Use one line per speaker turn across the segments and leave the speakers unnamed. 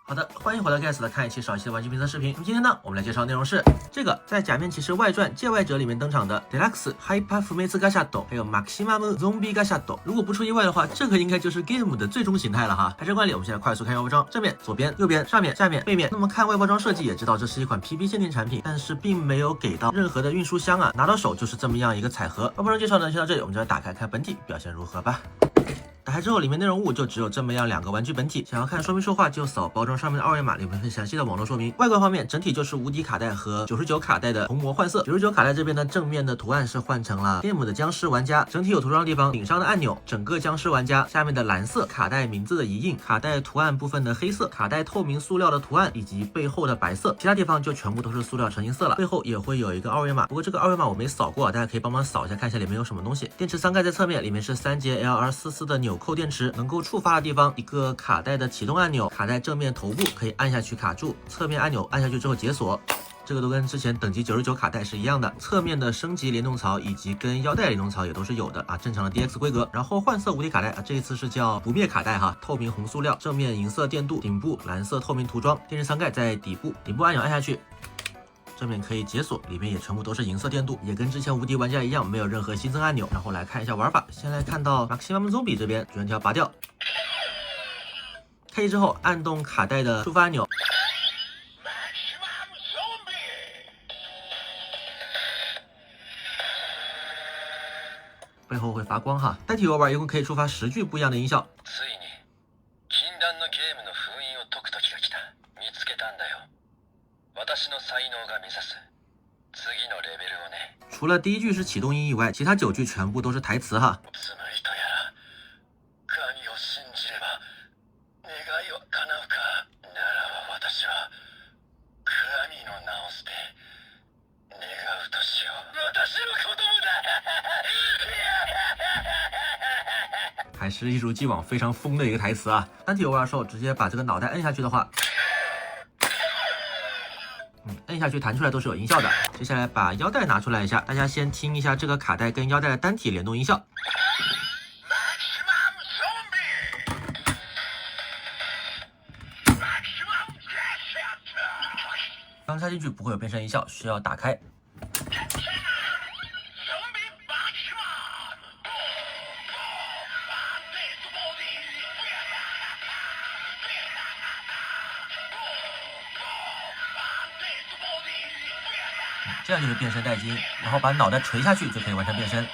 好的，欢迎回到 Guess 的看一期少一期的玩具评测视频。那么今天呢，我们来介绍的内容是这个在假面骑士外传界外者里面登场的 Deluxe Hyper Fumetsu Gashado， 还有 Maximum Zombie Gashado。如果不出意外的话，这个应该就是 Game 的最终形态了哈。还是惯例，我们现在快速看外包装，正面、左边、右边、上面、下面、背面。那么看外包装设计也知道这是一款 PB 限定产品，但是并没有给到任何的运输箱啊，拿到手就是这么样一个彩盒。外包装介绍呢，先到这里，我们就来打开看本体表现如何吧。打开之后，里面内容物就只有这么样2个玩具本体。想要看说明书的话，就扫包装上面的2维码，里面很详细的网络说明。外观方面，整体就是无敌卡带和99卡带的同模换色。99卡带这边的正面的图案是换成了 Game 的僵尸玩家，整体有涂装的地方，顶上的按钮，整个僵尸玩家，下面的蓝色卡带名字的一印，卡带图案部分的黑色，卡带透明塑料的图案以及背后的白色，其他地方就全部都是塑料成型色了。背后也会有一个2维码，不过这个2维码我没扫过，大家可以帮忙扫一下，看一下里面有什么东西。电池箱盖在侧面，里面是3节 LR44的纽扣电池，能够触发的地方，一个卡带的启动按钮，卡带正面头部可以按下去卡住，侧面按钮按下去之后解锁。这个都跟之前等级99卡带是一样的，侧面的升级联动槽以及跟腰带联动槽也都是有的啊，正常的 DX 规格。然后换色无敌卡带啊，这一次是叫不灭卡带哈，透明红塑料，正面银色电镀，顶部蓝色透明涂装，电池箱盖在底部，顶部按钮按下去。正面可以解锁，里面也全部都是银色电镀，也跟之前无敌玩家一样，没有任何新增按钮。然后来看一下玩法，先来看到 Maximum Zombie 这边，主人条拔掉，开机之后按动卡带的触发按钮，背後会发光哈。单体游玩一共可以触发10句不一样的音效。
ついに禁断のゲームの封印を解く時が来た。見つけたんだよ。私の才能が目指す次のレベルをね。
除了第1句是启动音以外，其他9句全部都是台词哈。
つむりとやら神を信じれば願いは叶うか。ならば私は神の名を捨て願うとしよう。私の子供だ。
还是一如既往非常疯的一个台词啊！单体游玩的时候，直接把这个脑袋摁下去的话，摁下去弹出来都是有音效的。接下来把腰带拿出来一下，大家先听一下这个卡带跟腰带的单体联动音效。刚插进去不会有变声音效，需要打开。这样就是变身带金，然后把脑袋垂下去就可以完成变身。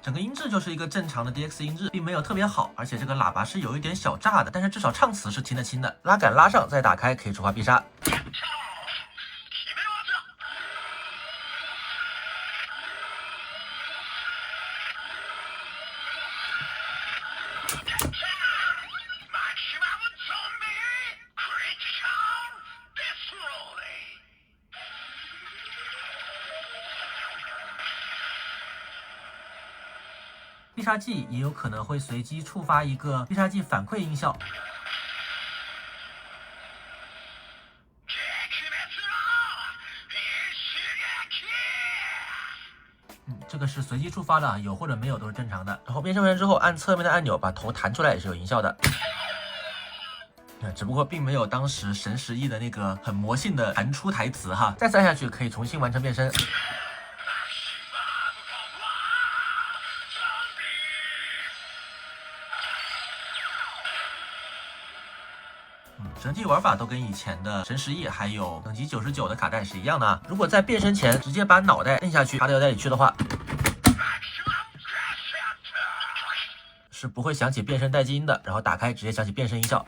整个音质就是一个正常的 DX 音质，并没有特别好，而且这个喇叭是有一点小炸的，但是至少唱词是听得清的。拉杆拉上再打开可以触发必杀。必杀技也有可能会随机触发一个必杀技反馈音效。这个是随机触发的，有或者没有都是正常的。然后变身完之后，按侧面的按钮把头弹出来也是有音效的。只不过并没有当时神11的那个很魔性的弹出台词哈。再次按下去可以重新完成变身。整体玩法都跟以前的神11还有等级99的卡带是一样的啊。如果在变身前直接把脑袋摁下去插到腰带里去的话，是不会响起变身带金音的。然后打开直接响起变身音效。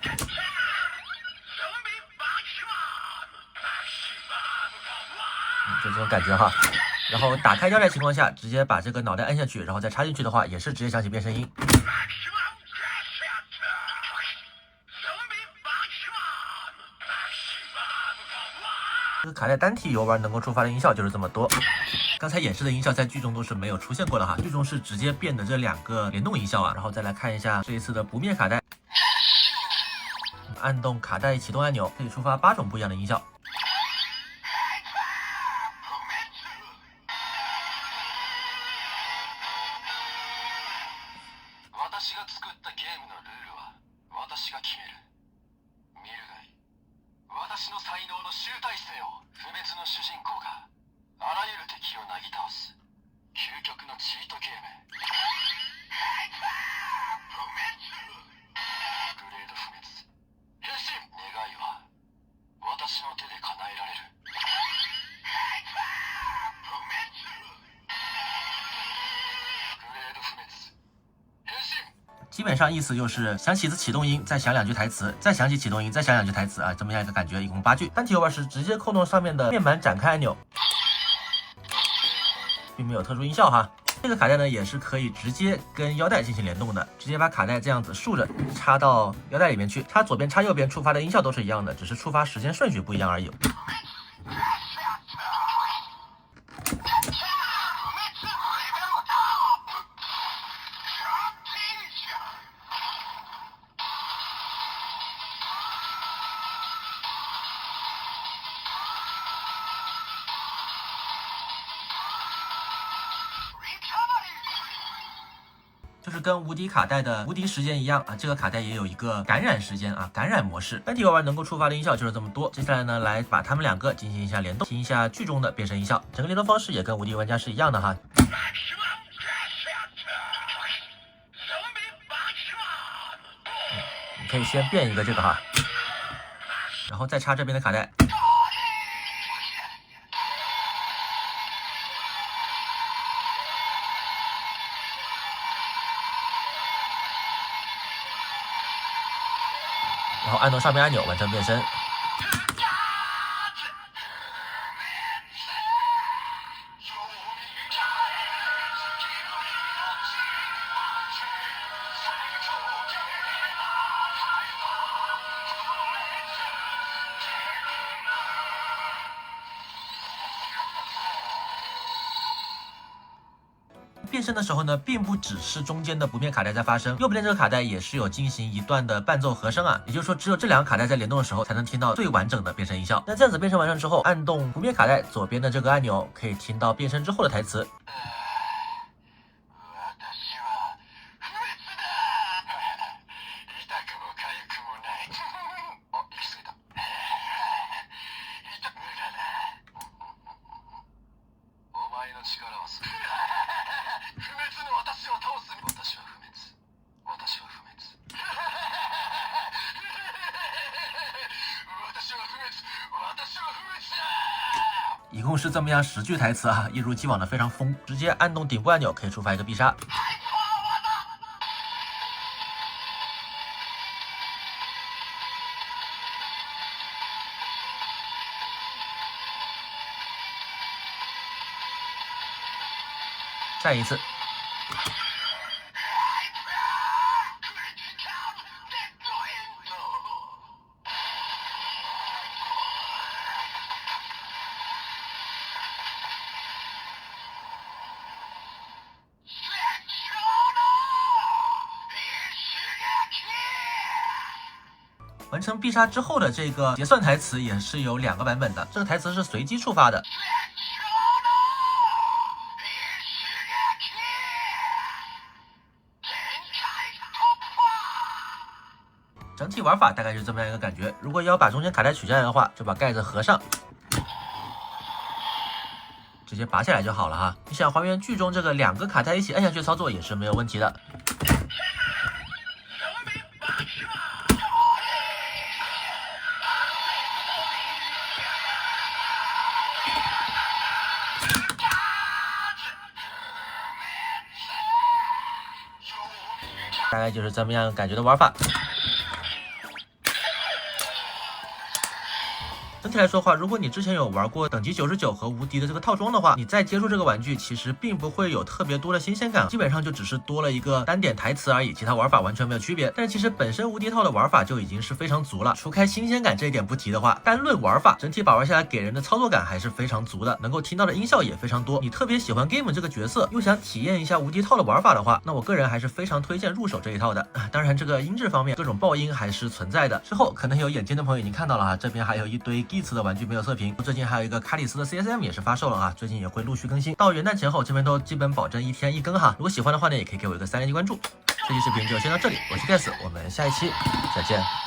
就这种感觉哈。然后打开腰带情况下，直接把这个脑袋摁下去，然后再插进去的话，也是直接响起变身音。这个卡带单体游玩能够触发的音效就是这么多。刚才演示的音效在剧中都是没有出现过的哈，剧中是直接变的这2个联动音效啊。然后再来看一下这一次的不灭卡带。按动卡带启动按钮，可以触发8种不一样的音效。
私が作ったゲームのルールは私が決める。見るがいい。私の才能の集大成を不滅の主人公があらゆる敵をなぎ倒す究極のチートゲーム。グレード不滅。変身。願いは私の手で叶えられる。グレード不滅。変身。
基本上意思就是响起一次启动音，再响2句台词，再响起启动音，再响2句台词啊，这么样一个感觉，一共8句。单体游玩时直接扣动上面的面板展开按钮，并没有特殊音效哈。这个卡带呢也是可以直接跟腰带进行联动的，直接把卡带这样子竖着插到腰带里面去，插左边插右边触发的音效都是一样的，只是触发时间顺序不一样而已。就是跟无敌卡带的无敌时间一样啊，这个卡带也有一个感染时间啊，感染模式。单体游玩能够触发的音效就是这么多。接下来呢，来把它们2个进行一下联动，听一下剧中的变身音效。整个联动方式也跟无敌玩家是一样的哈。你可以先变一个这个哈，然后再插这边的卡带。然后按动上面按钮完成变身。变身的时候呢，并不只是中间的不灭卡带在发声，右边这个卡带也是有进行一段的伴奏和声啊，也就是说只有这2个卡带在联动的时候才能听到最完整的变身音效。那这样子变身完成之后，按动不灭卡带左边的这个按钮，可以听到变身之后的台词。一共是这么样10句台词啊，一如既往的非常疯。直接按动顶部按钮可以触发一个必杀。再一次。完成必杀之后的这个结算台词也是有2个版本的，这个台词是随机触发的。整体玩法大概是这么样一个感觉。如果要把中间卡带取下来的话，就把盖子合上，直接拔下来就好了哈。你想还原剧中这个2个卡带一起按下去操作也是没有问题的。大概就是这么样感觉的玩法。整体来说的话，如果你之前有玩过等级99和无敌的这个套装的话，你再接触这个玩具，其实并不会有特别多的新鲜感，基本上就只是多了一个单点台词而已，其他玩法完全没有区别。但是其实本身无敌套的玩法就已经是非常足了，除开新鲜感这一点不提的话，单论玩法，整体把玩下来给人的操作感还是非常足的，能够听到的音效也非常多。你特别喜欢 Game 这个角色，又想体验一下无敌套的玩法的话，那我个人还是非常推荐入手这一套的。当然这个音质方面，各种爆音还是存在的。之后可能有眼尖的朋友已经看到了哈，这边还有一堆 Geats 的玩具没有测评，最近还有一个卡里斯的 CSM 也是发售了啊，最近也会陆续更新，到元旦前后这边都基本保证1天1更哈。如果喜欢的话呢，也可以给我一个3连击关注。这期视频就先到这里，我是 Guess， 我们下一期再见。